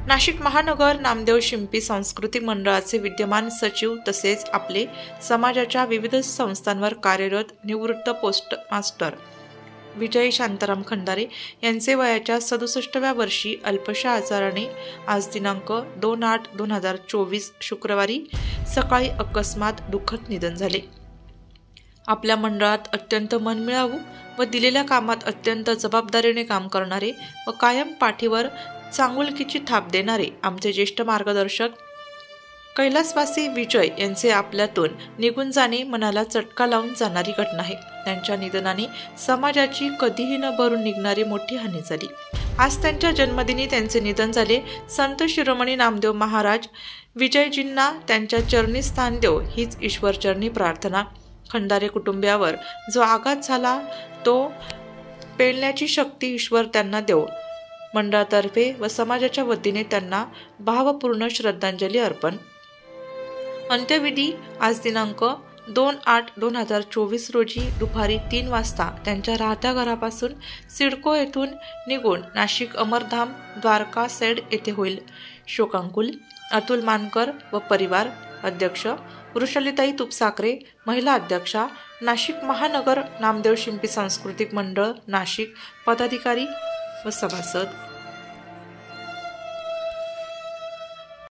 नाशिक महानगर नामदेव शिंपी सांस्कृतिक मंडळाचे विद्यमान सचिव तसेच आपले समाजाच्या विविध संस्थांवर कार्यरत निवृत्त पोस्टमास्टर विजय शांताराम खंदारे यांचे वयाच्या 67व्या वर्षी अल्पशा आजाराने आज दिनांक 2/8/2024 शुक्रवारी सकाळी अकस्मात दुःखद निधन झाले। आपल्या मंडळात अत्यंत मनमिळावू व दिलेल्या कामात अत्यंत जबाबदारीने काम करणारे व कायम पाठीवर चांगुलकीची थाप देणारे आमचे ज्येष्ठ मार्गदर्शक कैलासवासी विजय यांचे आपल्यातून निघून जाणे मनाला चटका लावून जाणारी घटना आहे। त्यांच्या निधनाने समाजाची कधीही न भरून निघणारी मोठी हानी झाली। आज त्यांच्या जन्मदिनी त्यांचे निधन झाले। संत शिरोमणी नामदेव महाराज विजयजींना त्यांच्या चरणी स्थान देव हीच ईश्वरचरणी प्रार्थना। खंदारे कुटुंबियावर जो आघात झाला तो पेलण्याची शक्ती ईश्वर त्यांना देव। मंडळातर्फे व समाजाच्या वतीने त्यांना भावपूर्ण श्रद्धांजली अर्पण। अंत्यविधी आज दिनांक 2/8/2024 रोजी दुपारी 3 वाजता त्यांच्या राहत्या घरापासून सिडको येथून निघून नाशिक अमरधाम द्वारका सेड येथे होईल। शोकांकुल अतुल मानकर व परिवार। अध्यक्ष वृषालीताई तुपसाकरे, महिला अध्यक्षा नाशिक महानगर नामदेव शिंपी सांस्कृतिक मंडळ नाशिक, पदाधिकारी व सभासद।